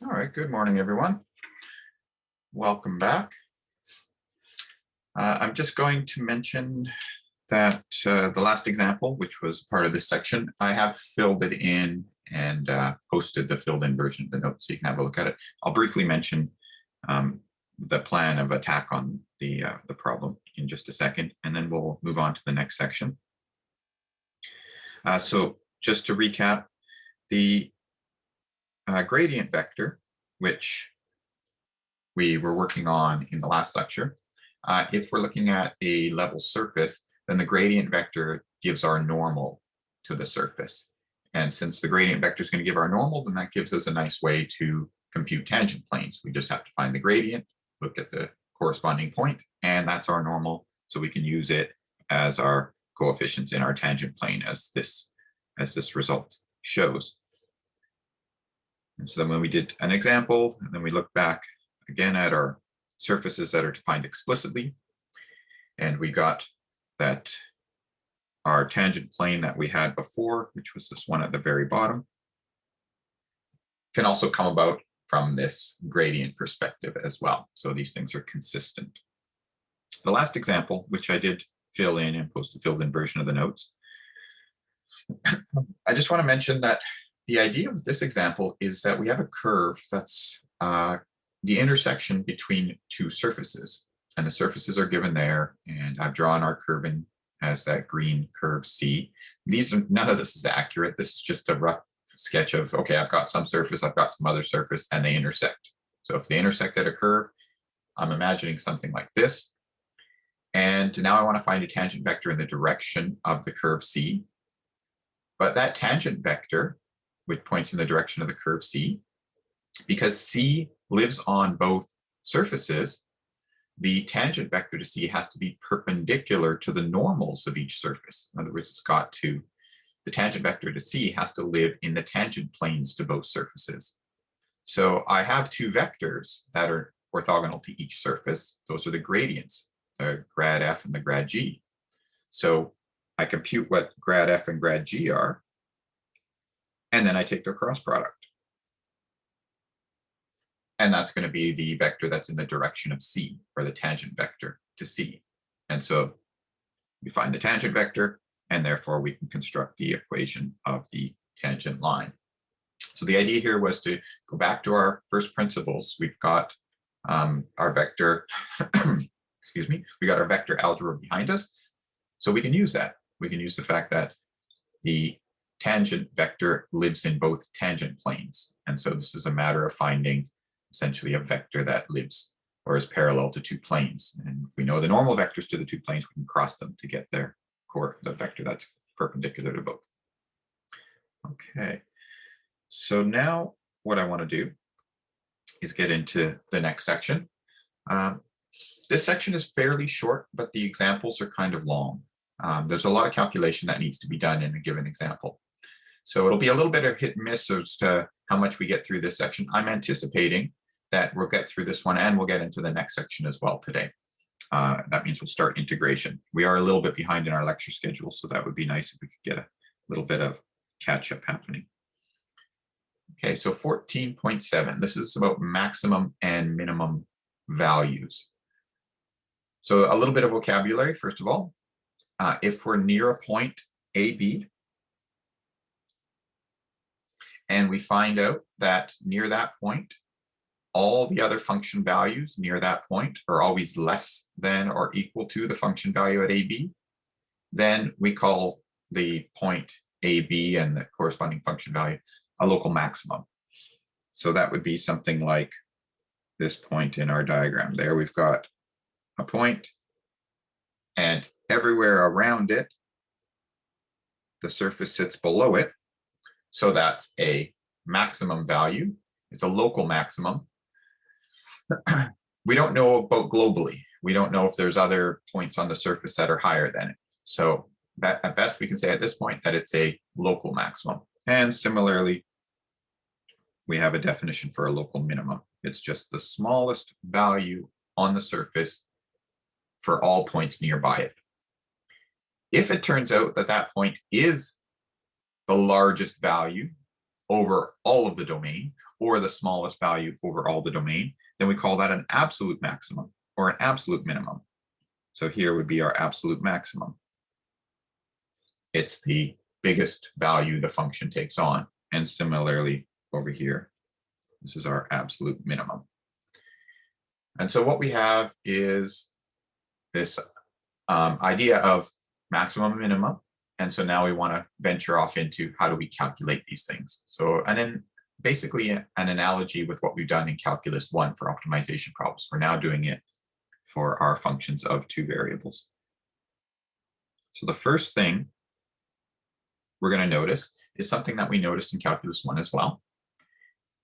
All right, good morning, everyone. Welcome back. I'm just going to mention that the last example, which was part of this section, I have filled it in and posted the filled in version of the notes so you can have a look at it. I'll briefly mention the plan of attack on the problem in just a second, and then we'll move on to the next section. So just to recap, the gradient vector, which we were working on in the last lecture, if we're looking at a level surface, then the gradient vector gives our normal to the surface. And since the gradient vector is going to give our normal, then that gives us a nice way to compute tangent planes. We just have to find the gradient, look at the corresponding point, and that's our normal. So we can use it as our coefficients in our tangent plane, as this result shows. And so then when we did an example, and then we look back again at our surfaces that are defined explicitly, and we got that our tangent plane that we had before, which was this one at the very bottom, can also come about from this gradient perspective as well. So these things are consistent. The last example, which I did fill in and post a filled in version of the notes, I just want to mention that the idea with this example is that we have a curve that's the intersection between two surfaces, and the surfaces are given there, and I've drawn our curve in as that green curve C. None of this is accurate. This is just a rough sketch of, okay, I've got some surface, I've got some other surface, and they intersect. So if they intersect at a curve, I'm imagining something like this. And now I want to find a tangent vector in the direction of the curve C. But that tangent vector, which points in the direction of the curve C, because C lives on both surfaces, the tangent vector to C has to be perpendicular to the normals of each surface. In other words, the tangent vector to C has to live in the tangent planes to both surfaces. So I have two vectors that are orthogonal to each surface. Those are the gradients, the grad F and the grad G. So I compute what grad F and grad G are, and then I take their cross product. And that's going to be the vector that's in the direction of C, or the tangent vector to C. And so we find the tangent vector, and therefore we can construct the equation of the tangent line. So the idea here was to go back to our first principles. We've got our vector, excuse me, we got our vector algebra behind us. So we can use that. We can use the fact that the tangent vector lives in both tangent planes. And so this is a matter of finding essentially a vector that lives or is parallel to two planes. And if we know the normal vectors to the two planes, we can cross them to get the vector that's perpendicular to both. Okay, so now what I want to do is get into the next section. This section is fairly short, but the examples are kind of long. There's a lot of calculation that needs to be done in a given example. So it'll be a little bit of hit and miss as to how much we get through this section. I'm anticipating that we'll get through this one and we'll get into the next section as well today. That means we'll start integration. We are a little bit behind in our lecture schedule, so that would be nice if we could get a little bit of catch up happening. Okay, so 14.7, this is about maximum and minimum values. So a little bit of vocabulary, first of all. If we're near a point AB, and we find out that near that point, all the other function values near that point are always less than or equal to the function value at AB, then we call the point AB and the corresponding function value a local maximum. So that would be something like this point in our diagram. There we've got a point, and everywhere around it, the surface sits below it. So that's a maximum value. It's a local maximum. We don't know about globally. We don't know if there's other points on the surface that are higher than it. So at best, we can say at this point that it's a local maximum. And similarly, we have a definition for a local minimum. It's just the smallest value on the surface for all points nearby it. If it turns out that that point is the largest value over all of the domain, or the smallest value over all the domain, then we call that an absolute maximum or an absolute minimum. So here would be our absolute maximum. It's the biggest value the function takes on. And similarly over here, this is our absolute minimum. And so what we have is this idea of maximum and minimum. And so now we want to venture off into how do we calculate these things. So, and then basically an analogy with what we've done in Calculus 1 for optimization problems. We're now doing it for our functions of two variables. So the first thing we're going to notice is something that we noticed in Calculus 1 as well.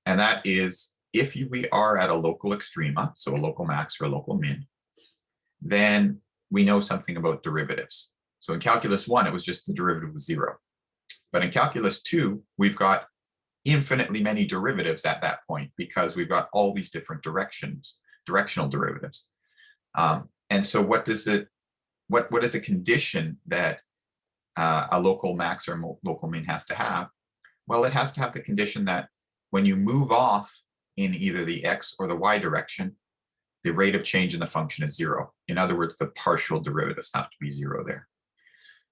And that is if we are at a local extrema, so a local max or a local min, then we know something about derivatives. So in Calculus 1, it was just the derivative was 0. But in Calculus 2, we've got infinitely many derivatives at that point because we've got all these different directional derivatives. And so what is a condition that a local max or local min has to have? Well, it has to have the condition that when you move off in either the x or the y direction, the rate of change in the function is 0. In other words, the partial derivatives have to be 0 there.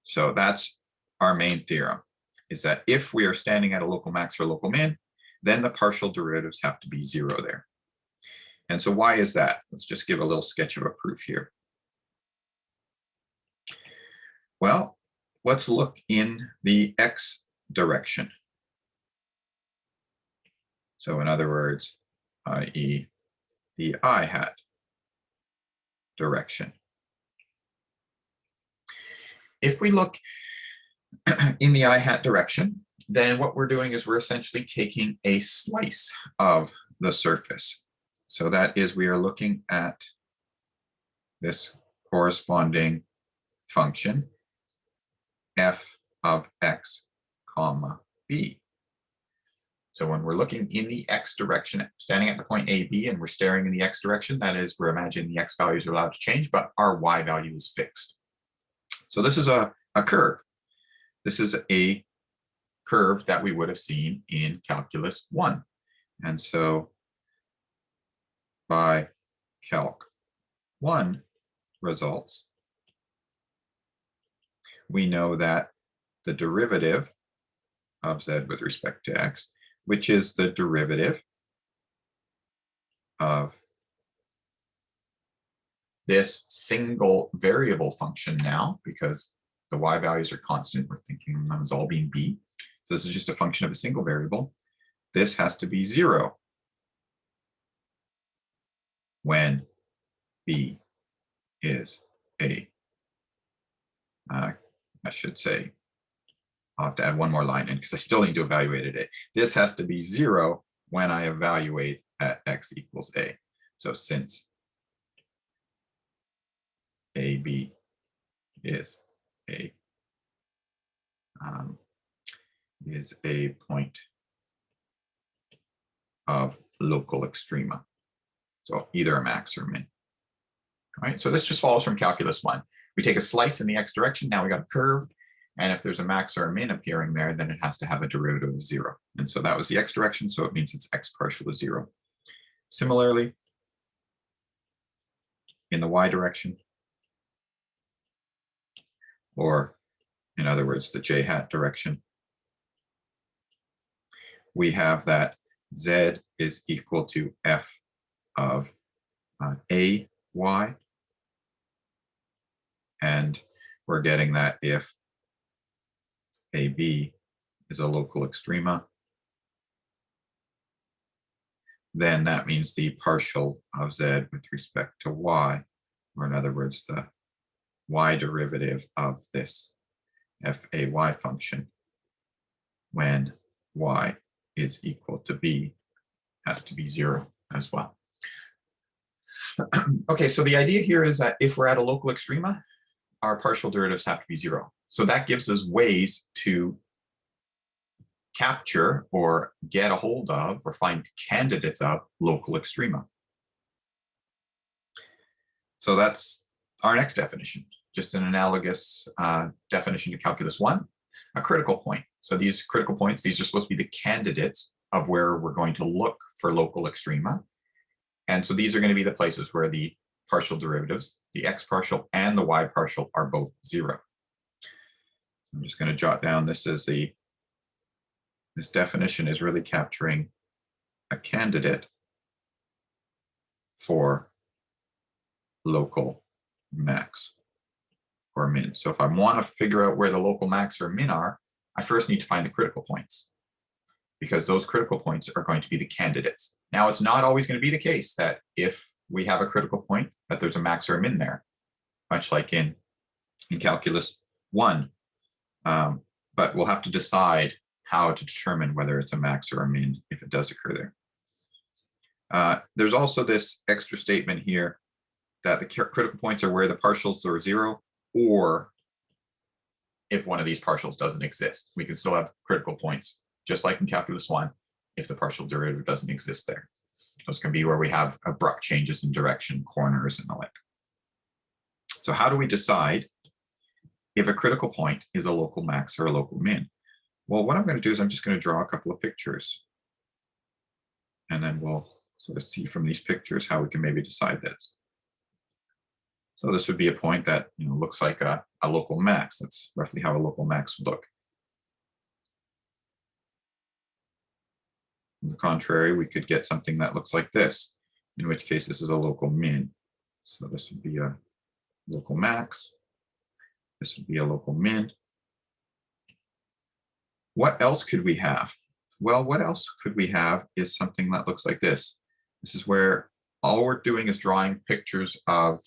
So that's our main theorem, is that if we are standing at a local max or local min, then the partial derivatives have to be 0 there. And so why is that? Let's just give a little sketch of a proof here. Well, let's look in the x direction. So in other words, i.e. the I hat direction. If we look in the I hat direction, then what we're doing is we're essentially taking a slice of the surface. So that is, we are looking at this corresponding function, f of x comma b. So when we're looking in the x direction, standing at the point A, B, and we're staring in the x direction, that is, we're imagining the x values are allowed to change, but our y value is fixed. So this is a curve. This is a curve that we would have seen in Calculus 1. And so by Calc 1 results, we know that the derivative of z with respect to x, which is the derivative of this single variable function now, because the y values are constant, we're thinking of them as all being b. So this is just a function of a single variable. This has to be 0 when b is a, I should say, I'll have to add one more line in because I still need to evaluate it. This has to be 0 when I evaluate at x equals a. So since AB is a point of local extrema, so either a max or min. All right, so this just follows from Calculus 1. We take a slice in the x direction. Now we got a curve. And if there's a max or a min appearing there, then it has to have a derivative of 0. And so that was the x direction, so it means it's x partial is 0. Similarly, in the y direction, or in other words, the j hat direction, we have that z is equal to f of a y. And we're getting that if AB is a local extrema, then that means the partial of z with respect to y, or in other words, the y derivative of this fay function when y is equal to b has to be 0 as well. Okay, so the idea here is that if we're at a local extrema, our partial derivatives have to be 0. So that gives us ways to capture or get a hold of or find candidates of local extrema. So that's our next definition, just an analogous definition to Calculus 1, a critical point. So these critical points, these are supposed to be the candidates of where we're going to look for local extrema. And so these are going to be the places where the partial derivatives, the x partial and the y partial, are both 0. So I'm just going to jot down this as this definition is really capturing a candidate for local max or min. So if I want to figure out where the local max or min are, I first need to find the critical points, because those critical points are going to be the candidates. Now, it's not always going to be the case that if we have a critical point, that there's a max or a min there, much like in calculus 1. But we'll have to decide how to determine whether it's a max or a min if it does occur there. There's also this extra statement here that the critical points are where the partials are 0, or if one of these partials doesn't exist. We can still have critical points, just like in calculus 1, if the partial derivative doesn't exist there. Those can be where we have abrupt changes in direction, corners, and the like. So how do we decide if a critical point is a local max or a local min? Well, what I'm going to do is I'm just going to draw a couple of pictures, and then we'll sort of see from these pictures how we can maybe decide this. So this would be a point that looks like a local max. That's roughly how a local max would look. On the contrary, we could get something that looks like this, in which case this is a local min. So this would be a local max. This would be a local min. What else could we have? Well, what else could we have is something that looks like this. This is where all we're doing is drawing pictures of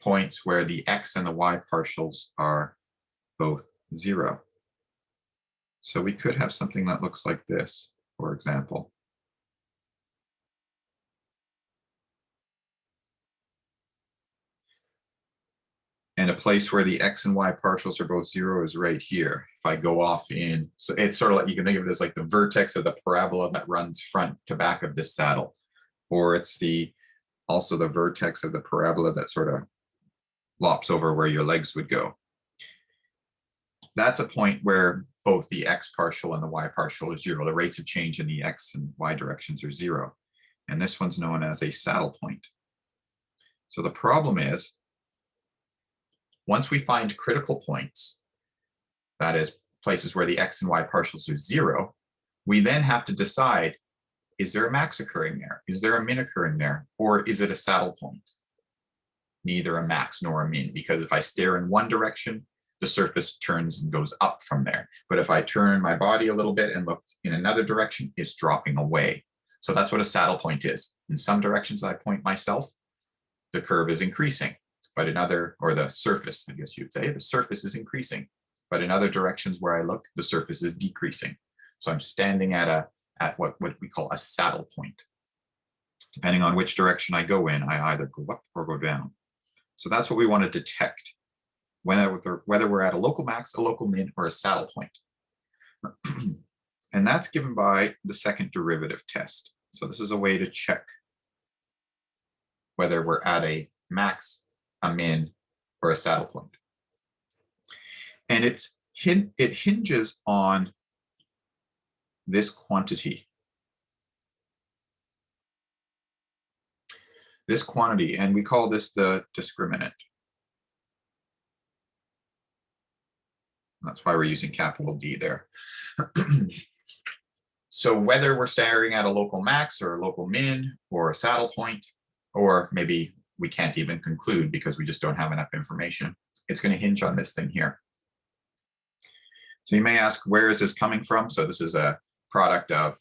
points where the x and the y partials are both 0. So we could have something that looks like this, for example. And a place where the x and y partials are both 0 is right here. If I go off in, so it's sort of like, you can think of it as like the vertex of the parabola that runs front to back of this saddle, or it's also the vertex of the parabola that sort of lops over where your legs would go. That's a point where both the x partial and the y partial is 0. The rates of change in the x and y directions are 0. And this one's known as a saddle point. So the problem is, once we find critical points, that is places where the x and y partials are 0, we then have to decide, is there a max occurring there? Is there a min occurring there? Or is it a saddle point? Neither a max nor a min, because if I stare in one direction, the surface turns and goes up from there. But if I turn my body a little bit and look in another direction, it's dropping away. So that's what a saddle point is. In some directions that I point myself, the curve is increasing. But in other, or the surface, I guess you would say, the surface is increasing. But in other directions where I look, the surface is decreasing. So I'm standing at what we call a saddle point. Depending on which direction I go in, I either go up or go down. So that's what we want to detect, whether we're at a local max, a local min, or a saddle point. And that's given by the second derivative test. So this is a way to check whether we're at a max, a min, or a saddle point. And it hinges on this quantity. This quantity, and we call this the discriminant. That's why we're using capital D there. So whether we're staring at a local max or a local min or a saddle point, or maybe we can't even conclude because we just don't have enough information, it's going to hinge on this thing here. So you may ask, where is this coming from? So this is a product of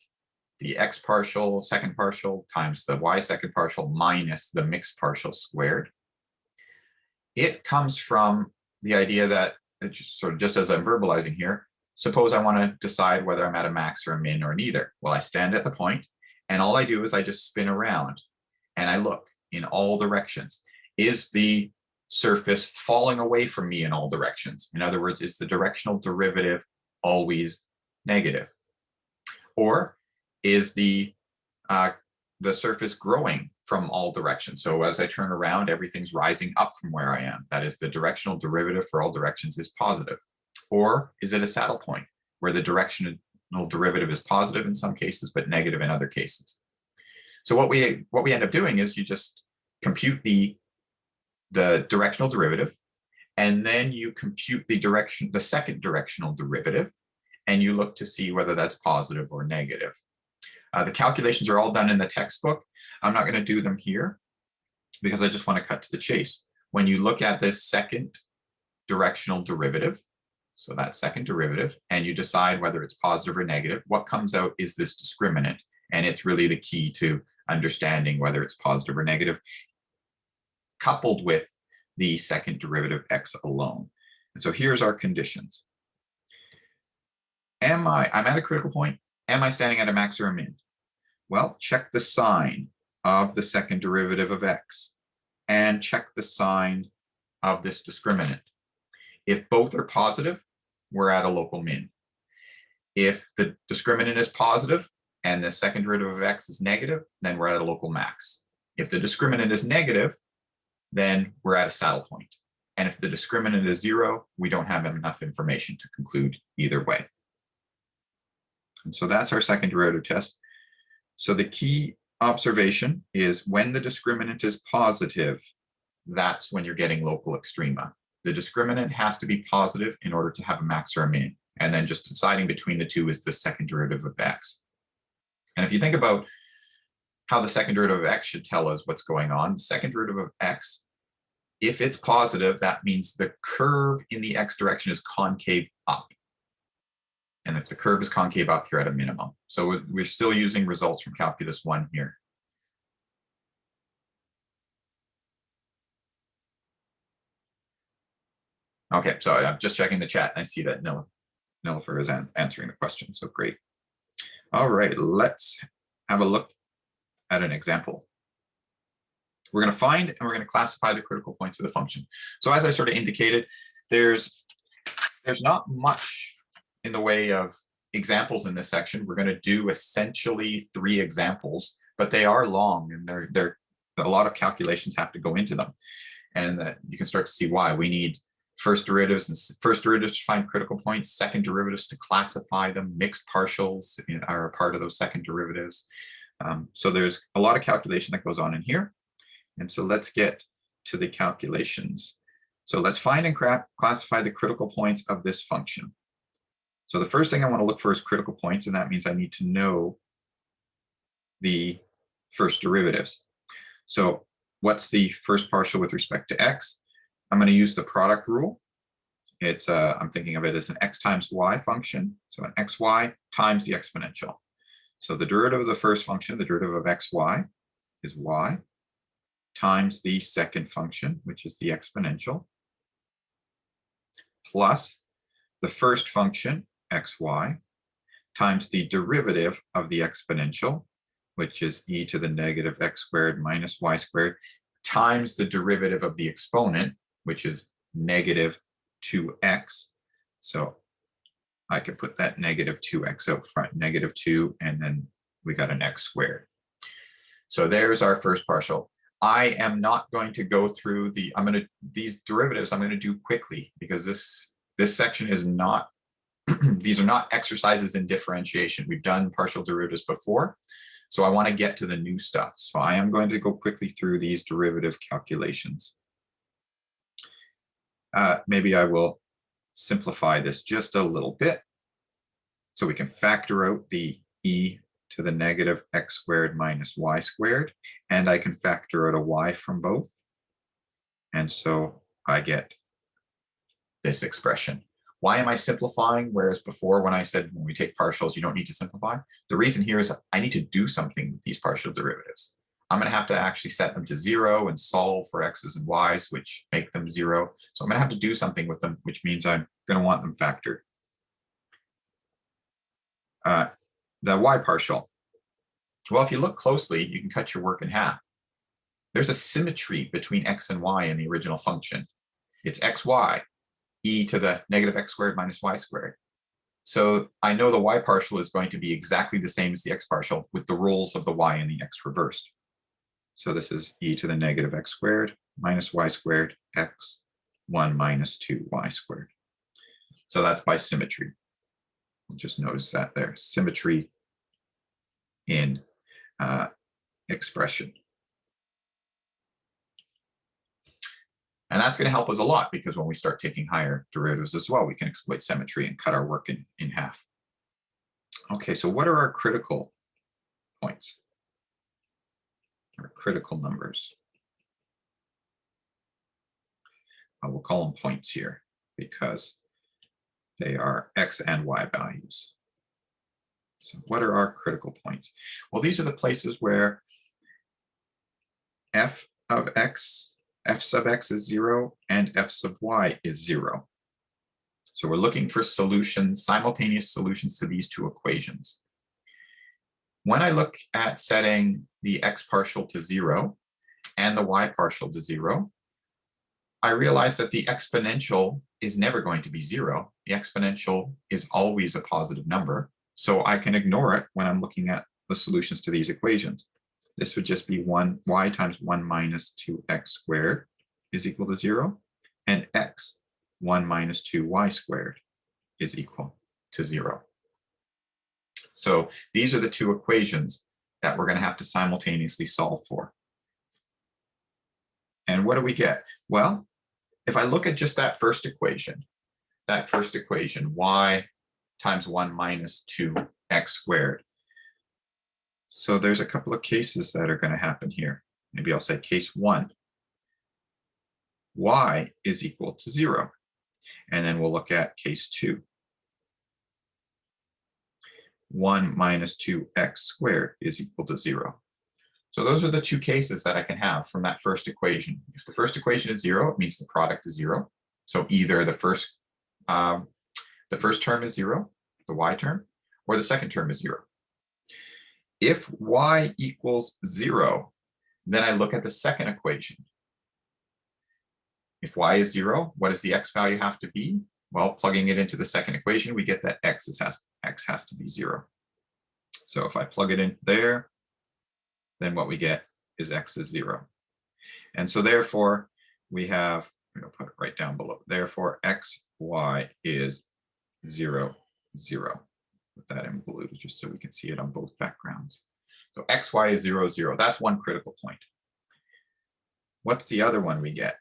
the x partial, second partial, times the y second partial minus the mixed partial squared. It comes from the idea that, just as I'm verbalizing here, suppose I want to decide whether I'm at a max or a min or neither. Well, I stand at the point, and all I do is I just spin around, and I look in all directions. Is the surface falling away from me in all directions? In other words, is the directional derivative always negative? Or is the surface growing from all directions? So as I turn around, everything's rising up from where I am. That is, the directional derivative for all directions is positive. Or is it a saddle point? where the directional derivative is positive in some cases, but negative in other cases. So what we end up doing is you just compute the directional derivative, and then you compute the second directional derivative, and you look to see whether that's positive or negative. The calculations are all done in the textbook. I'm not going to do them here because I just want to cut to the chase. When you look at this second directional derivative, so that second derivative, and you decide whether it's positive or negative, what comes out is this discriminant. And it's really the key to understanding whether it's positive or negative, coupled with the second derivative x alone. And so here's our conditions. I'm at a critical point. Am I standing at a max or a min? Well, check the sign of the second derivative of x and check the sign of this discriminant. If both are positive, we're at a local min. If the discriminant is positive and the second derivative of x is negative, then we're at a local max. If the discriminant is negative, then we're at a saddle point. And if the discriminant is 0, we don't have enough information to conclude either way. And so that's our second derivative test. So the key observation is when the discriminant is positive, that's when you're getting local extrema. The discriminant has to be positive in order to have a max or a min. And then just deciding between the two is the second derivative of x. And if you think about how the second derivative of x should tell us what's going on, the second derivative of x, if it's positive, that means the curve in the x direction is concave up. And if the curve is concave up, you're at a minimum. So we're still using results from Calculus 1 here. Okay, so I'm just checking the chat. And I see that Nilfer is answering the question, so great. All right, let's have a look at an example. We're going to find and we're going to classify the critical points of the function. So as I sort of indicated, there's not much in the way of examples in this section. We're going to do essentially 3 examples, but they are long and they're a lot of calculations have to go into them. And you can start to see why. We need first derivatives to find critical points, second derivatives to classify them, mixed partials are a part of those second derivatives. So there's a lot of calculation that goes on in here. And so let's get to the calculations. So let's find and classify the critical points of this function. So the first thing I want to look for is critical points, and that means I need to know the first derivatives. So what's the first partial with respect to x? I'm going to use the product rule. It's I'm thinking of it as an x times y function. So an xy times the exponential. So the derivative of the first function, the derivative of xy, is y times the second function, which is the exponential, plus the first function, xy, times the derivative of the exponential, which is e to the negative x squared minus y squared, times the derivative of the exponent, which is negative 2x. So I could put that negative 2x out front, negative 2, and then we got an x squared. So there's our first partial. I am not going to go through these derivatives I'm going to do quickly because this section is not, these are not exercises in differentiation. We've done partial derivatives before, so I want to get to the new stuff. So I am going to go quickly through these derivative calculations. Maybe I will simplify this just a little bit so we can factor out the e to the negative x squared minus y squared, and I can factor out a y from both. And so I get this expression. Why am I simplifying? Whereas before, when I said when we take partials, you don't need to simplify. The reason here is I need to do something with these partial derivatives. I'm going to have to actually set them to 0 and solve for x's and y's, which make them 0. So I'm going to have to do something with them, which means I'm going to want them factored. The y partial. Well, if you look closely, you can cut your work in half. There's a symmetry between x and y in the original function. It's xy, e to the negative x squared minus y squared. So I know the y partial is going to be exactly the same as the x partial with the roles of the y and the x reversed. So this is e to the negative x squared minus y squared x 1 minus 2y squared. So that's by symmetry. Just notice that there, symmetry in expression. And that's going to help us a lot because when we start taking higher derivatives as well, we can exploit symmetry and cut our work in half. Okay, so what are our critical points? Our critical numbers. We'll call them points here because they are x and y values. So what are our critical points? Well, these are the places where f of x, f sub x is 0, and f sub y is 0. So we're looking for solutions, simultaneous solutions to these two equations. When I look at setting the x partial to 0 and the y partial to 0, I realize that the exponential is never going to be 0. The exponential is always a positive number. So I can ignore it when I'm looking at the solutions to these equations. This would just be y times 1 minus 2x squared is equal to 0. And x, 1 minus 2y squared is equal to 0. So these are the two equations that we're going to have to simultaneously solve for. And what do we get? Well, if I look at just that first equation, y times 1 minus 2x squared. So there's a couple of cases that are going to happen here. Maybe I'll say case 1. Y is equal to 0. And then we'll look at case 2. 1 minus 2x squared is equal to 0. So those are the two cases that I can have from that first equation. If the first equation is 0, it means the product is 0. So either the first term is 0, the y term, or the second term is 0. If y equals 0, then I look at the second equation. If y is 0, what does the x value have to be? Well, plugging it into the second equation, we get that x has to be 0. So if I plug it in there, then what we get is x is 0. And so therefore, we have, I'm going to put it right down below. Therefore, x, y is 0, 0. Put that in blue just so we can see it on both backgrounds. So x, y is 0, 0. That's one critical point. What's the other one we get?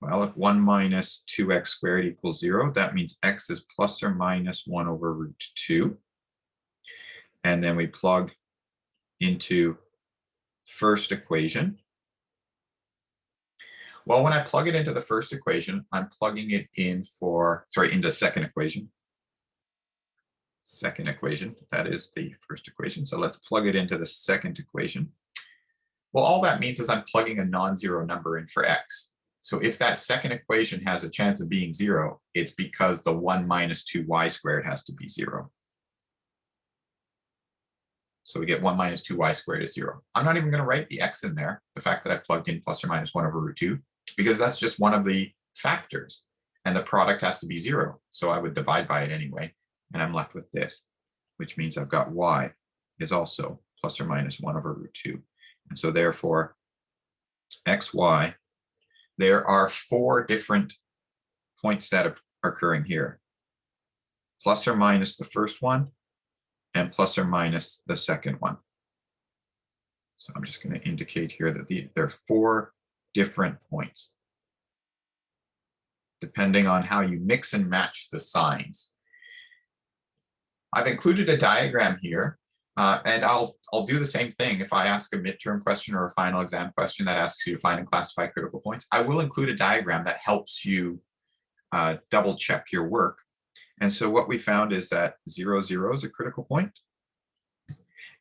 Well, if 1 minus 2x squared equals 0, that means x is plus or minus 1 over root 2. And then we plug into first equation. Well, when I plug it into the first equation, I'm plugging it in into second equation. Second equation, that is the first equation. So let's plug it into the second equation. Well, all that means is I'm plugging a non-zero number in for x. So if that second equation has a chance of being 0, it's because the 1 minus 2y squared has to be 0. So we get 1 minus 2y squared is 0. I'm not even going to write the x in there, the fact that I plugged in plus or minus 1 over root 2, because that's just one of the factors. And the product has to be 0. So I would divide by it anyway. And I'm left with this, which means I've got y is also plus or minus 1 over root 2. And so therefore, x, y, there are 4 different points that are occurring here. Plus or minus the first one, and plus or minus the second one. So I'm just going to indicate here that there are 4 different points, depending on how you mix and match the signs. I've included a diagram here, and I'll do the same thing if I ask a midterm question or a final exam question that asks you to find and classify critical points. I will include a diagram that helps you double check your work. And so what we found is that 0, 0 is a critical point.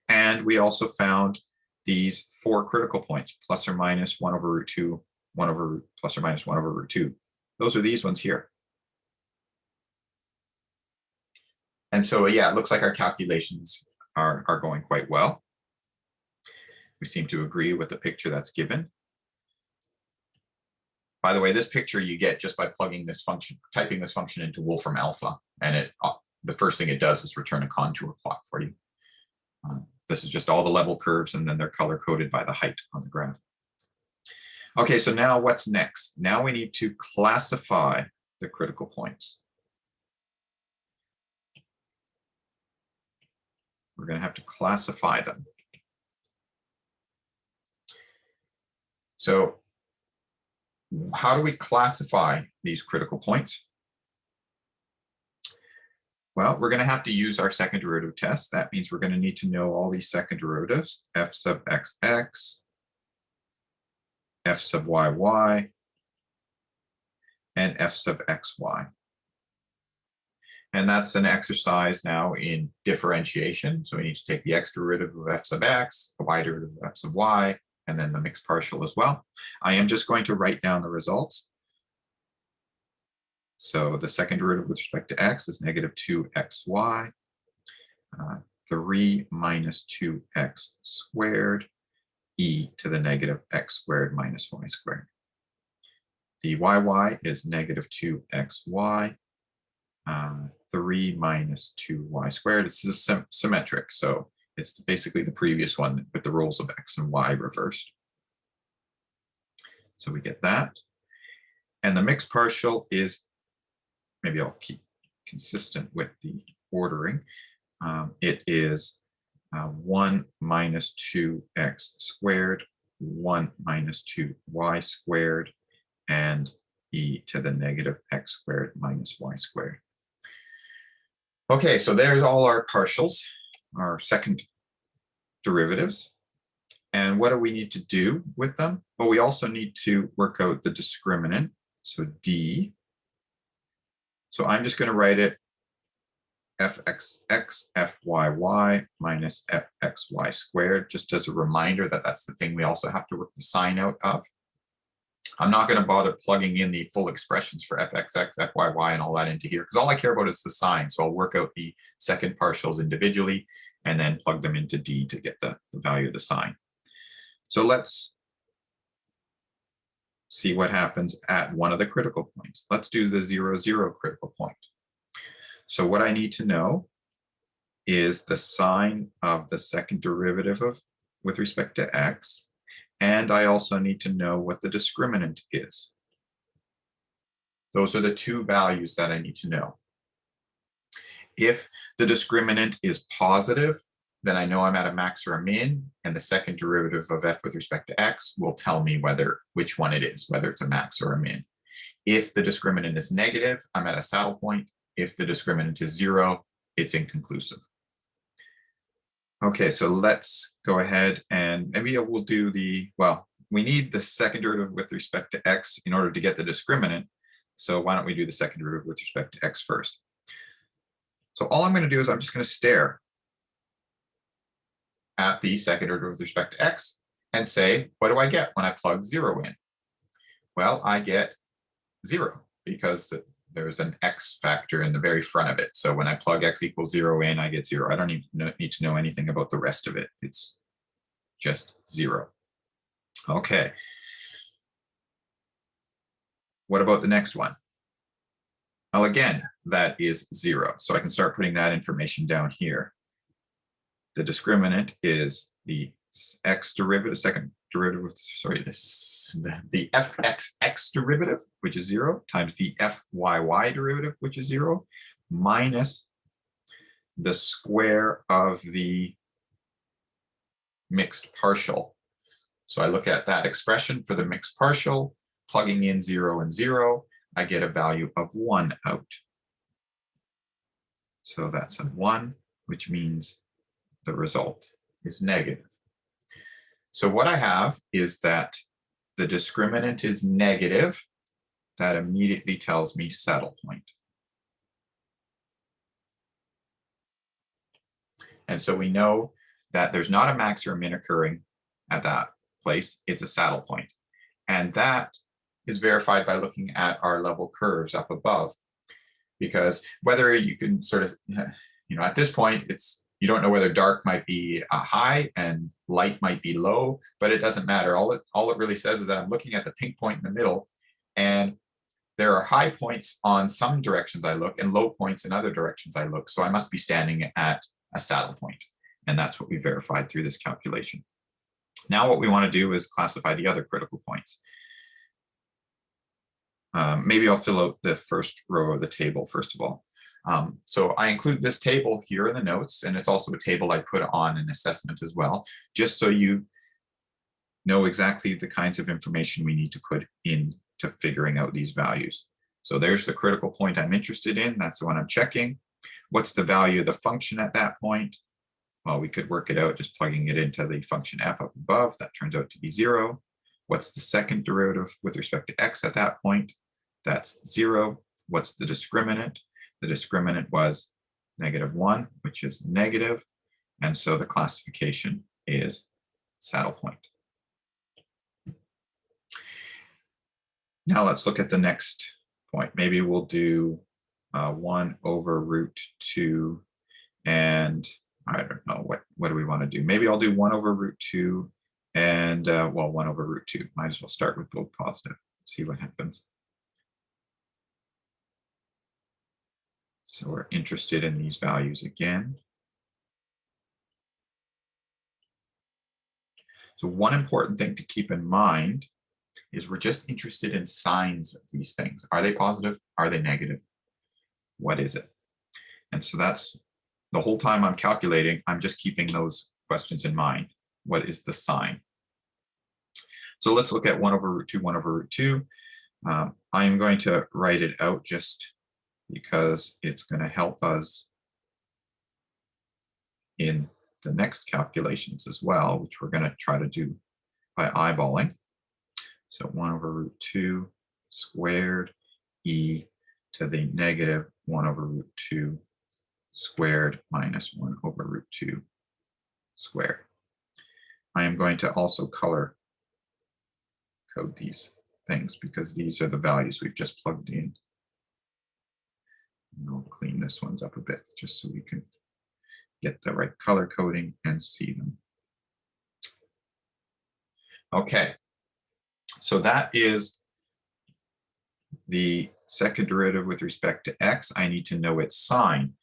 And we also found these 4 critical points, plus or minus 1 over root 2, plus or minus 1 over root 2. Those are these ones here. And so, yeah, it looks like our calculations are going quite well. We seem to agree with the picture that's given. By the way, this picture you get just by plugging this function, typing this function into Wolfram Alpha, and the first thing it does is return a contour plot for you. This is just all the level curves, and then they're color coded by the height on the graph. Okay, so now what's next? Now we need to classify the critical points. we're going to have to classify them. So how do we classify these critical points? Well, we're going to have to use our second derivative test. That means we're going to need to know all these second derivatives, f sub xx, f sub yy, and f sub xy. And that's an exercise now in differentiation. So we need to take the x derivative of f sub x, the y derivative of f sub y, and then the mixed partial as well. I am just going to write down the results. So the second derivative with respect to x is negative 2xy, 3 minus 2x squared, e to the negative x squared minus y squared. The yy is negative 2xy, 3 minus 2y squared. This is symmetric, so it's basically the previous one with the roles of x and y reversed. So we get that. And the mixed partial is, maybe I'll keep consistent with the ordering. It is 1 minus 2x squared, 1 minus 2y squared, and e to the negative x squared minus y squared. Okay, so there's all our partials, our second derivatives. And what do we need to do with them? Well, we also need to work out the discriminant, so d. So I'm just going to write it fxx fyy minus fxy squared, just as a reminder that that's the thing we also have to work the sign out of. I'm not going to bother plugging in the full expressions for fxx, fyy, and all that into here, because all I care about is the sign. So I'll work out the second partials individually and then plug them into d to get the value of the sign. So let's see what happens at one of the critical points. Let's do the 0, 0 critical point. So what I need to know is the sign of the second derivative with respect to x, and I also need to know what the discriminant is. Those are the two values that I need to know. If the discriminant is positive, then I know I'm at a max or a min, and the second derivative of f with respect to x will tell me which one it is, whether it's a max or a min. If the discriminant is negative, I'm at a saddle point. If the discriminant is 0, it's inconclusive. Okay, so let's go ahead and maybe we'll do we need the second derivative with respect to x in order to get the discriminant. So why don't we do the second derivative with respect to x first? So all I'm going to do is I'm just going to stare at the second derivative with respect to x and say, what do I get when I plug 0 in? Well, I get 0 because there's an x factor in the very front of it. So when I plug x equals 0 in, I get 0. I don't need to know anything about the rest of it. It's just 0. Okay. What about the next one? Well, again, that is 0. So I can start putting that information down here. The discriminant is the x derivative, second derivative, sorry, the fxx derivative, which is 0, times the fyy derivative, which is 0, minus the square of the mixed partial. So I look at that expression for the mixed partial, plugging in 0 and 0, I get a value of 1 out. So that's a 1, which means the result is negative. So what I have is that the discriminant is negative. That immediately tells me saddle point. And so we know that there's not a max or a min occurring at that place. It's a saddle point. And that is verified by looking at our level curves up above. Because whether you can sort of, at this point, you don't know whether dark might be high and light might be low, but it doesn't matter. All it really says is that I'm looking at the pink point in the middle, and there are high points on some directions I look and low points in other directions I look. So I must be standing at a saddle point. And that's what we verified through this calculation. Now what we want to do is classify the other critical points. Maybe I'll fill out the first row of the table first of all. So I include this table here in the notes, and it's also a table I put on an assessment as well, just so you know exactly the kinds of information we need to put into figuring out these values. So there's the critical point I'm interested in. That's the one I'm checking. What's the value of the function at that point? Well, we could work it out just plugging it into the function f up above. That turns out to be 0. What's the second derivative with respect to x at that point? That's 0. What's the discriminant? The discriminant was -1, which is negative. And so the classification is saddle point. Now let's look at the next point. Maybe we'll do 1 over root 2, and I don't know, what do we want to do? Maybe I'll do 1 over root 2 and, well, 1 over root 2. Might as well start with both positive. See what happens. So we're interested in these values again. So one important thing to keep in mind is we're just interested in signs of these things. Are they positive? Are they negative? What is it? And so that's the whole time I'm calculating, I'm just keeping those questions in mind. What is the sign? So let's look at 1 over root 2, 1 over root 2. I'm going to write it out just because it's going to help us in the next calculations as well, which we're going to try to do by eyeballing. So 1 over root 2 squared e to the negative 1 over root 2 squared minus 1 over root 2 squared. I am going to also color code these things because these are the values we've just plugged in. And I'll clean this ones up a bit just so we can get the right color coding and see them. Okay, so that is the second derivative with respect to x. I need to know its sign.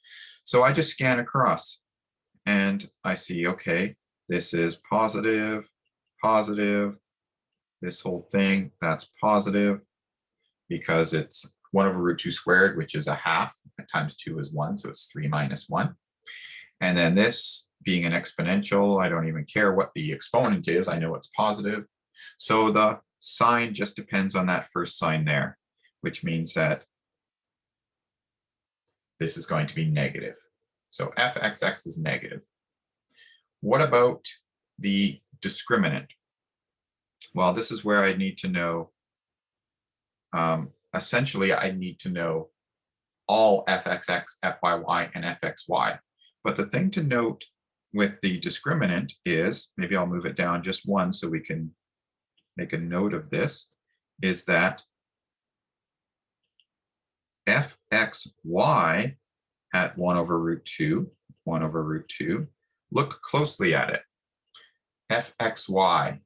So I just scan across and I see, okay, this is positive, positive, this whole thing, that's positive because it's 1 over root 2 squared, which is a half, times 2 is 1, so it's 3 minus 1. And then this being an exponential, I don't even care what the exponent is, I know it's positive. So the sign just depends on that first sign there, which means that this is going to be negative. So f(x(x) is negative. What about the discriminant? Well, this is where I need to know, essentially I need to know all f(x(x), f(y)(y), and f(x)(y). But the thing to note with the discriminant is, maybe I'll move it down just one so we can make a note of this, is that f(x)(y) at 1 over root 2, 1 over root 2, look closely at it. f(x)(y),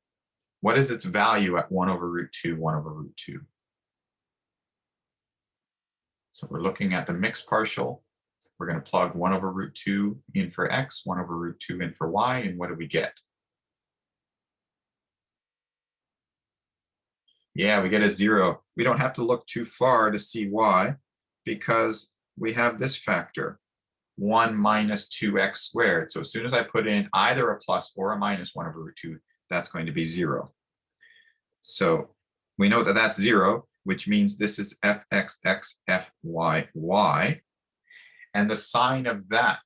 what is its value at 1 over root 2, 1 over root 2? So we're looking at the mixed partial. We're going to plug 1 over root 2 in for x, 1 over root 2 in for y, and what do we get? Yeah, we get a 0. We don't have to look too far to see why, because we have this factor, 1 minus 2x squared. So as soon as I put in either a plus or a minus 1 over root 2, that's going to be 0. So we know that that's 0, which means this is f(x)(x), f(y)(y). And the sign of that,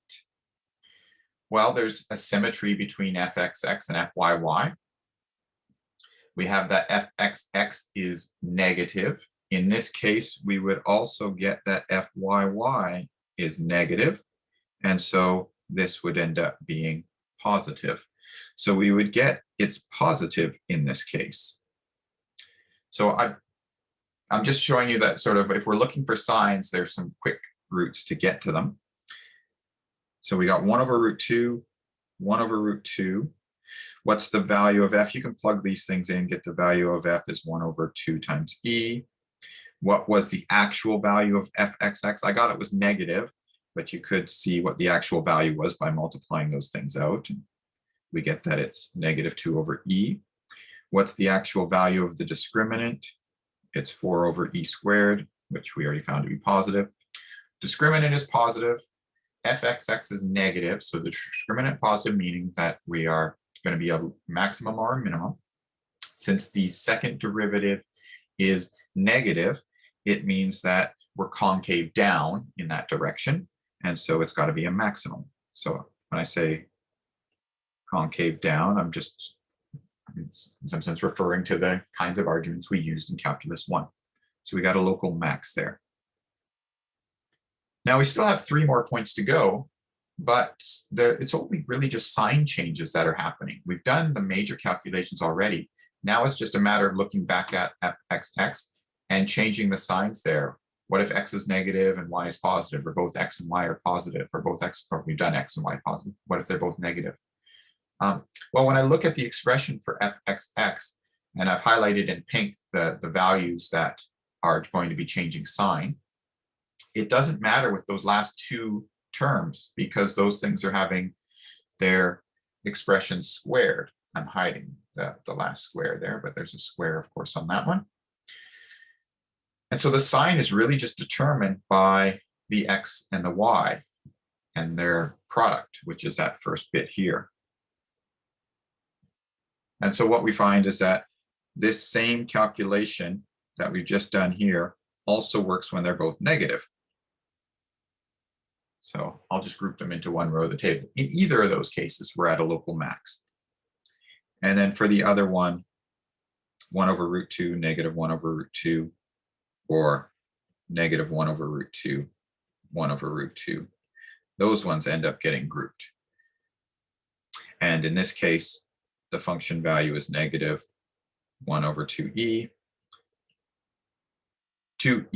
well, there's a symmetry between f(x)(x) and f(y)(y). We have that f(x)(x) is negative. In this case, we would also get that f(y)(y) is negative. And so this would end up being positive. So we would get it's positive in this case. So I'm just showing you that sort of, if we're looking for signs, there's some quick routes to get to them. So we got 1 over root 2, 1 over root 2. What's the value of f? You can plug these things in, get the value of f is 1 over 2 times e. What was the actual value of f(x)(x)? I got it was negative, but you could see what the actual value was by multiplying those things out. We get that it's negative 2 over e. What's the actual value of the discriminant? It's 4 over e squared, which we already found to be positive. discriminant is positive, f(x(x) is negative. So the discriminant positive, meaning that we are going to be a maximum or a minimum. Since the second derivative is negative, it means that we're concave down in that direction. And so it's got to be a maximum. So when I say concave down, I'm just in some sense referring to the kinds of arguments we used in calculus 1. So we got a local max there. Now we still have 3 more points to go, but it's only really just sign changes that are happening. We've done the major calculations already. Now it's just a matter of looking back at x(x) and changing the signs there. What if x is negative and y is positive, or both x and y are positive, or both x, or we've done x and y positive? What if they're both negative? Well, when I look at the expression for f(x)(x), and I've highlighted in pink the values that are going to be changing sign, it doesn't matter with those last 2 terms because those things are having their expression squared. I'm hiding the last square there, but there's a square, of course, on that one. And so the sign is really just determined by the x and the y and their product, which is that first bit here. And so what we find is that this same calculation that we've just done here also works when they're both negative. So I'll just group them into one row of the table. In either of those cases, we're at a local max. And then for the other one, 1 over root 2, negative 1 over root 2, or negative 1 over root 2, 1 over root 2. Those ones end up getting grouped. And in this case, the function value is negative 1 over 2e. 2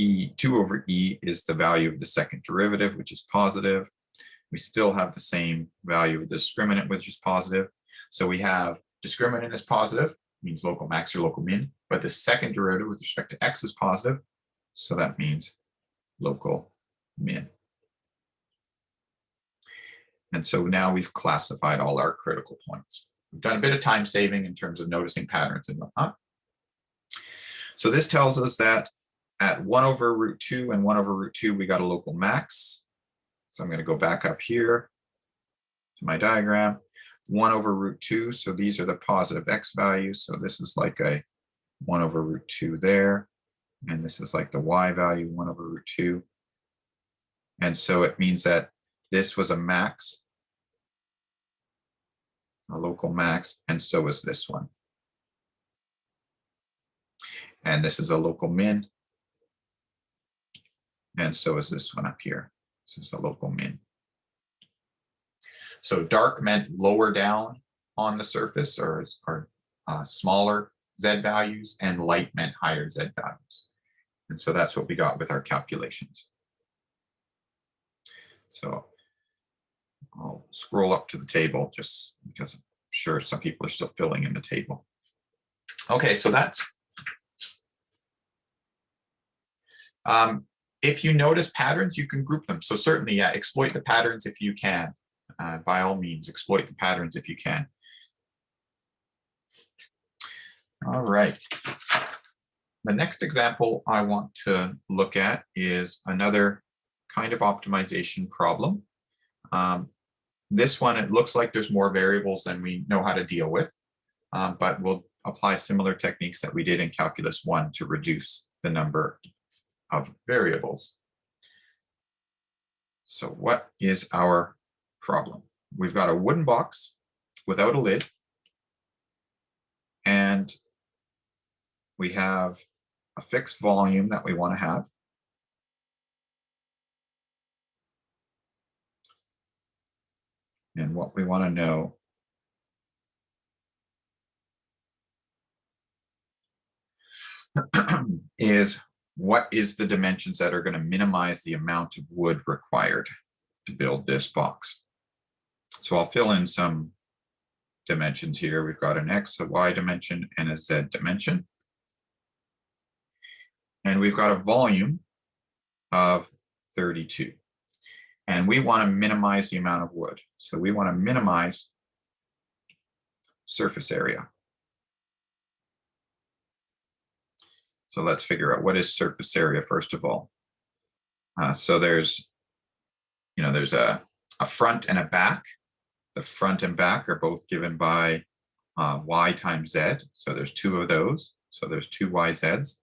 over e is the value of the second derivative, which is positive. We still have the same value of the discriminant, which is positive. So we have discriminant is positive, means local max or local min, but the second derivative with respect to x is positive. So that means local min. And so now we've classified all our critical points. We've done a bit of time saving in terms of noticing patterns and whatnot. So this tells us that at 1 over root 2 and 1 over root 2, we got a local max. So I'm going to go back up here to my diagram. 1 over root 2, so these are the positive x values. So this is like a 1 over root 2 there. And this is like the y value, 1 over root 2. And so it means that this was a max, a local max, and so is this one. And this is a local min. And so is this one up here. This is a local min. So dark meant lower down on the surface or smaller z values, and light meant higher z values. And so that's what we got with our calculations. So I'll scroll up to the table just because I'm sure some people are still filling in the table. Okay, so that's if you notice patterns, you can group them. So certainly, yeah, exploit the patterns if you can. By all means, exploit the patterns if you can. All right. The next example I want to look at is another kind of optimization problem. This one, it looks like there's more variables than we know how to deal with, but we'll apply similar techniques that we did in Calculus 1 to reduce the number of variables. So what is our problem? We've got a wooden box without a lid, and we have a fixed volume that we want to have. And what we want to know is what is the dimensions that are going to minimize the amount of wood required to build this box. So I'll fill in some dimensions here. We've got an x, a y dimension, and a z dimension. And we've got a volume of 32. And we want to minimize the amount of wood. So we want to minimize surface area. So let's figure out what is surface area first of all. So there's there's a front and a back. The front and back are both given by y times z. So there's two of those. So there's two yz's.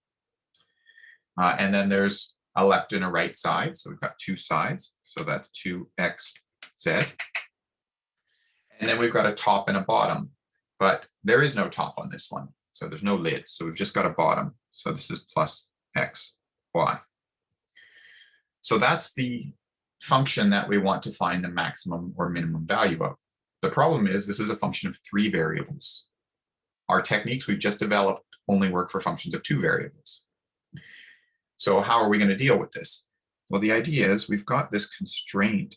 And then there's a left and a right side. So we've got two sides. So that's 2xz. And then we've got a top and a bottom. But there is no top on this one. So there's no lid. So we've just got a bottom. So this is plus x, y. So that's the function that we want to find the maximum or minimum value of. The problem is this is a function of 3 variables. Our techniques we've just developed only work for functions of 2 variables. So how are we going to deal with this? Well, the idea is we've got this constraint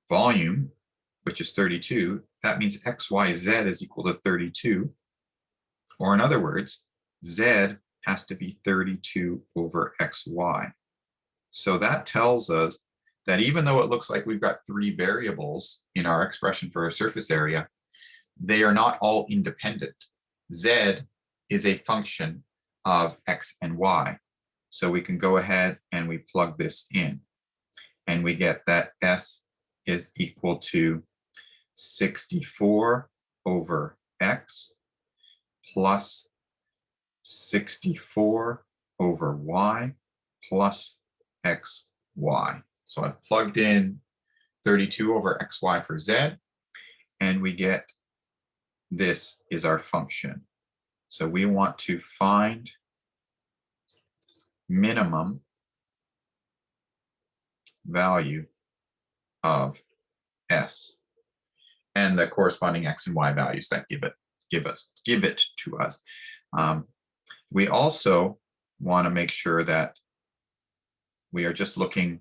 volume, which is 32. That means x, y, z is equal to 32. Or in other words, z has to be 32 over xy. So that tells us that even though it looks like we've got 3 variables in our expression for a surface area, they are not all independent. Z is a function of x and y. So we can go ahead and we plug this in. And we get that S is equal to 64 over x plus 64 over y plus xy. So I've plugged in 32 over xy for z, and we get this is our function. So we want to find minimum value of s and the corresponding x and y values that give it to us. We also want to make sure that we are just looking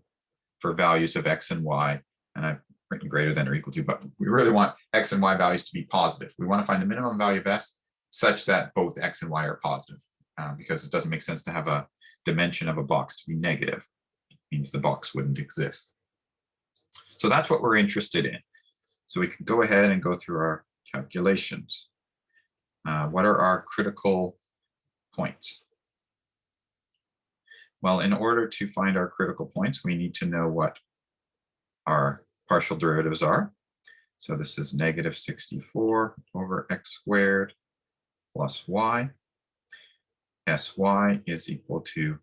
for values of x and y, and I've written greater than or equal to, but we really want x and y values to be positive. We want to find the minimum value of s such that both x and y are positive, because it doesn't make sense to have a dimension of a box to be negative. It means the box wouldn't exist. So that's what we're interested in. So we can go ahead and go through our calculations. What are our critical points? Well, in order to find our critical points, we need to know what our partial derivatives are. So this is negative 64 over x squared plus y. Sy is equal to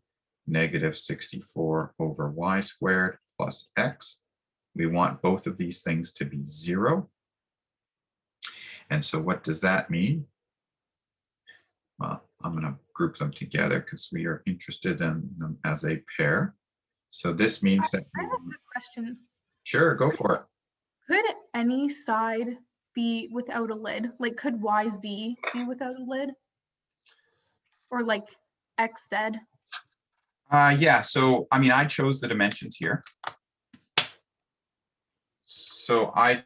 negative 64 over y squared plus x. We want both of these things to be 0. And so what does that mean? Well, I'm going to group them together because we are interested in them as a pair. So this means that I have a quick question. Sure, go for it. Could any side be without a lid? Like, could YZ be without a lid? Or like XZ? Yeah, so I mean, I chose the dimensions here. So I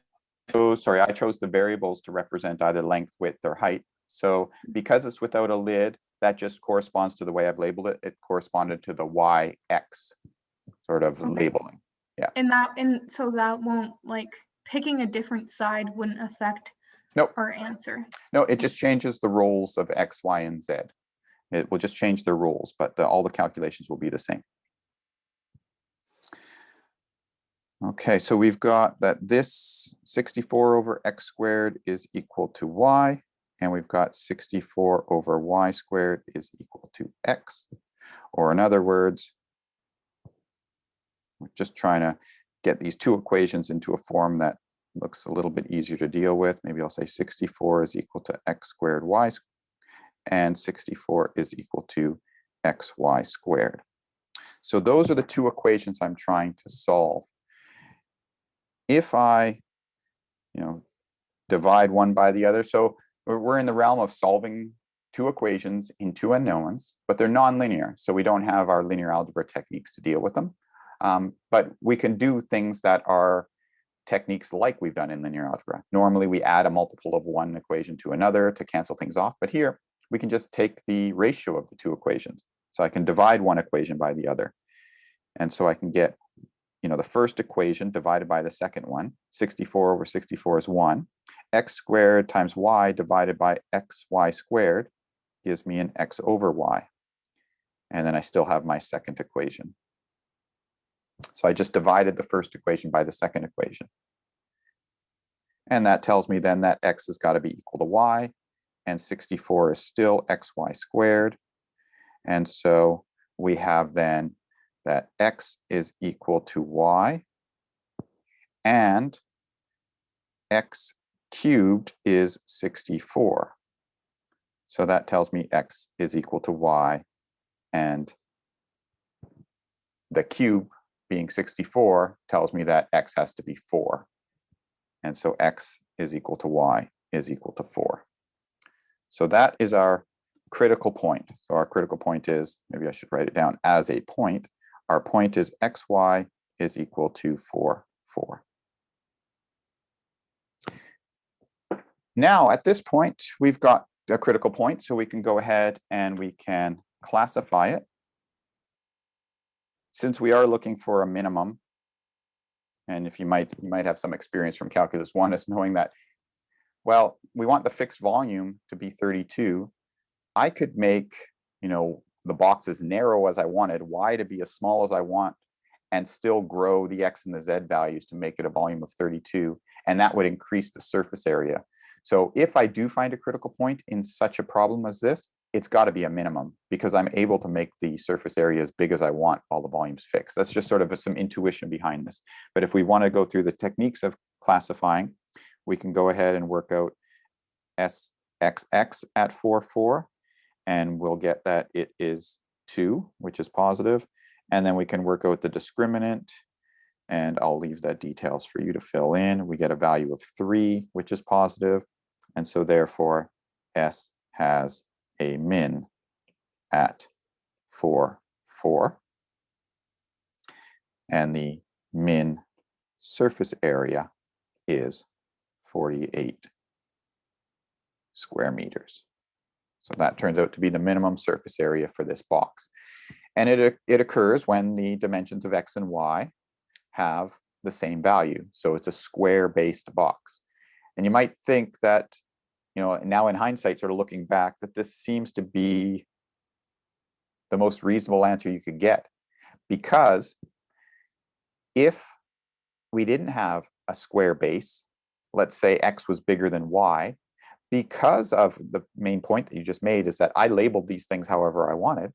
chose the variables to represent either length, width, or height. So because it's without a lid, that just corresponds to the way I've labeled it. It corresponded to the YX sort of labeling. Yeah. And so that won't, like, picking a different side wouldn't affect our answer. No, it just changes the roles of X, Y, and Z. It will just change their rules, but all the calculations will be the same. Okay, so we've got that this 64 over x squared is equal to y, and we've got 64 over y squared is equal to x. Or in other words, we're just trying to get these two equations into a form that looks a little bit easier to deal with. Maybe I'll say 64 is equal to x squared y squared, and 64 is equal to xy squared. So those are the two equations I'm trying to solve. If I, divide one by the other, so we're in the realm of solving two equations in two unknowns, but they're nonlinear, so we don't have our linear algebra techniques to deal with them. But we can do things that are techniques like we've done in linear algebra. Normally, we add a multiple of one equation to another to cancel things off, but here we can just take the ratio of the two equations. So I can divide one equation by the other. And so I can get, the first equation divided by the second one. 64 over 64 is 1. X squared times y divided by xy squared gives me an x over y. And then I still have my second equation. So I just divided the first equation by the second equation. And that tells me then that x has got to be equal to y, and 64 is still xy squared. And so we have then that x is equal to y, and x cubed is 64. So that tells me x is equal to y, and the cube being 64 tells me that x has to be 4. And so x is equal to y is equal to 4. So that is our critical point. So our critical point is, maybe I should write it down as a point. Our point is xy is equal to 4, 4. Now, at this point, we've got a critical point, so we can go ahead and we can classify it. Since we are looking for a minimum, and if you might have some experience from Calculus 1 is knowing that, well, we want the fixed volume to be 32. I could make, the box as narrow as I wanted, y to be as small as I want, and still grow the x and the z values to make it a volume of 32, and that would increase the surface area. So if I do find a critical point in such a problem as this, it's got to be a minimum, because I'm able to make the surface area as big as I want while the volume's fixed. That's just sort of some intuition behind this. But if we want to go through the techniques of classifying, we can go ahead and work out SXX at 4, 4, and we'll get that it is 2, which is positive. And then we can work out the discriminant, and I'll leave the details for you to fill in. We get a value of 3, which is positive. And so therefore, S has a min at 4, 4. And the min surface area is 48 square meters. So that turns out to be the minimum surface area for this box. And it occurs when the dimensions of x and y have the same value. So it's a square-based box. And you might think that, now in hindsight, sort of looking back, that this seems to be the most reasonable answer you could get. Because if we didn't have a square base, let's say x was bigger than y, because of the main point that you just made is that I labeled these things however I wanted,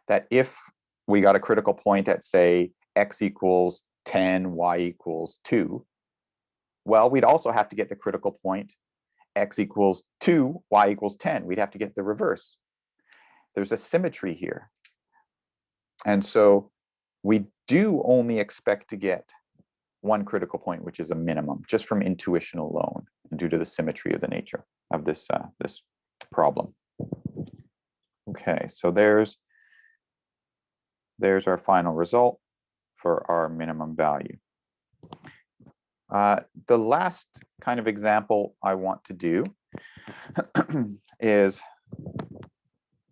that if we got a critical point at, say, x equals 10, y equals 2, well, we'd also have to get the critical point x equals 2, y equals 10. We'd have to get the reverse. There's a symmetry here. And so we do only expect to get one critical point, which is a minimum, just from intuition alone, due to the symmetry of the nature of this, this problem. Okay, so there's our final result for our minimum value. The last kind of example I want to do is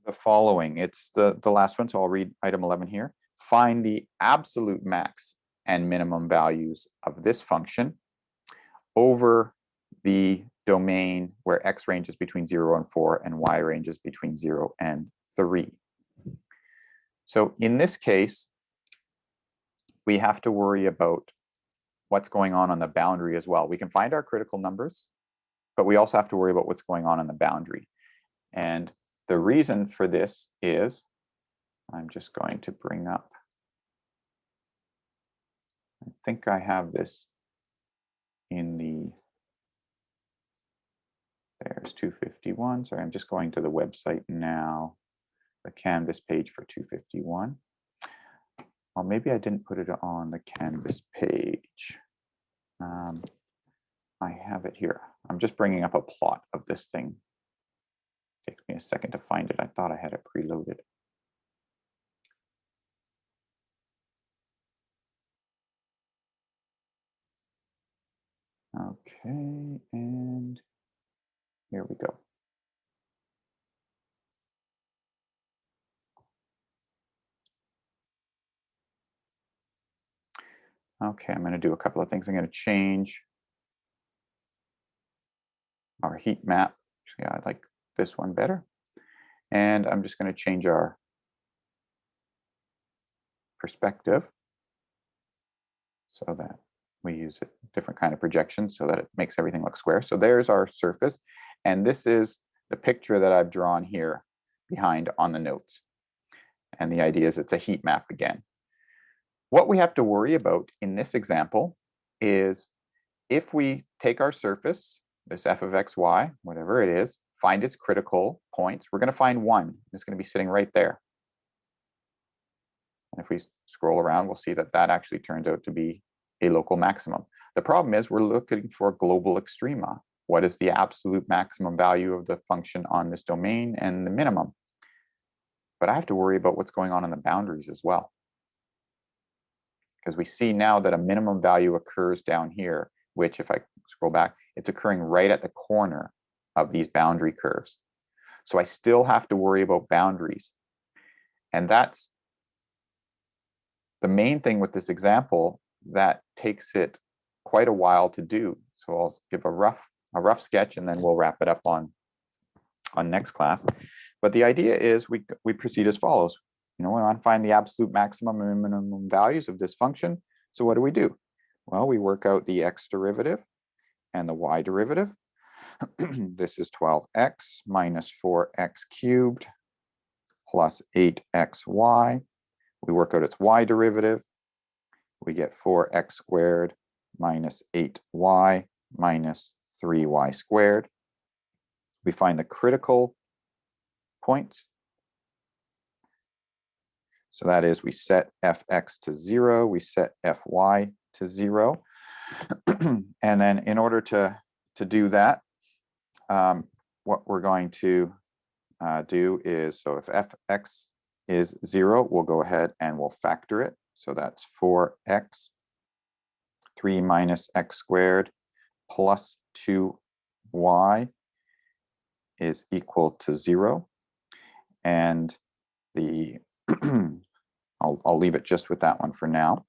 the following. It's the last one, so I'll read item 11 here. Find the absolute max and minimum values of this function over the domain where x ranges between 0 and 4 and y ranges between 0 and 3. So in this case, we have to worry about what's going on the boundary as well. We can find our critical numbers, but we also have to worry about what's going on the boundary. And the reason for this is, I'm just going to bring up, I think I have this in there's 251. Sorry, I'm just going to the website now, the Canvas page for 251. Well, maybe I didn't put it on the Canvas page. I have it here. I'm just bringing up a plot of this thing. Takes me a second to find it. I thought I had it preloaded. Okay, and here we go. Okay, I'm going to do a couple of things. I'm going to change our heat map. Actually, I like this one better. And I'm just going to change our perspective. so that we use a different kind of projection so that it makes everything look square. So there's our surface. And this is the picture that I've drawn here behind on the notes. And the idea is it's a heat map again. What we have to worry about in this example is if we take our surface, this f of x, y, whatever it is, find its critical points, we're going to find one. It's going to be sitting right there. And if we scroll around, we'll see that that actually turns out to be a local maximum. The problem is we're looking for global extrema. What is the absolute maximum value of the function on this domain and the minimum? But I have to worry about what's going on in the boundaries as well. Because we see now that a minimum value occurs down here, which if I scroll back, it's occurring right at the corner of these boundary curves. So I still have to worry about boundaries. And that's the main thing with this example that takes it quite a while to do. So I'll give a rough sketch and then we'll wrap it up on next class. But the idea is we proceed as follows. We want to find the absolute maximum and minimum values of this function. So what do? Well, we work out the x derivative and the y derivative. This is 12x minus 4x cubed plus 8xy. We work out its y derivative. We get 4x squared minus 8y minus 3y squared. We find the critical points. So that is, we set fx to 0, we set fy to 0. And then in order to do that, what we're going to do is, so if fx is 0, we'll go ahead and we'll factor it. So that's 4x, 3 minus x squared plus 2y is equal to 0. And the I'll leave it just with that one for now.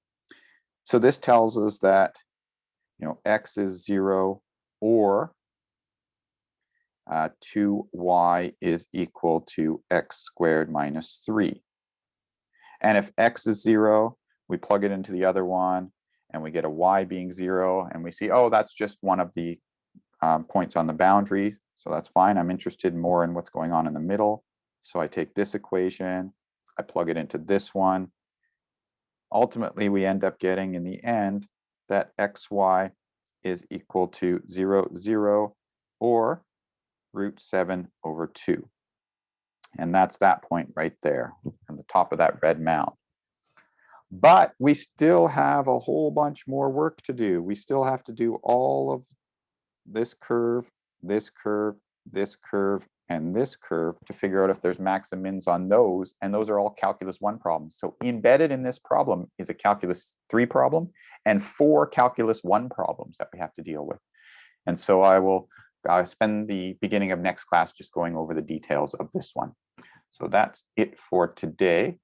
So this tells us that x is 0 or 2y is equal to x squared minus 3. And if x is 0, we plug it into the other one and we get a y being 0, and we see, oh, that's just one of the points on the boundary. So that's fine. I'm interested more in what's going on in the middle. So I take this equation, I plug it into this one. Ultimately, we end up getting in the end that xy is equal to 0, 0, or root 7 over 2. And that's that point right there on the top of that red mound. But we still have a whole bunch more work to do. We still have to do all of this curve, this curve, this curve, and this curve to figure out if there's max and mins on those. And those are all calculus 1 problems. So embedded in this problem is a calculus 3 problem and 4 calculus 1 problems that we have to deal with. And so I will spend the beginning of next class just going over the details of this one. So that's it for today.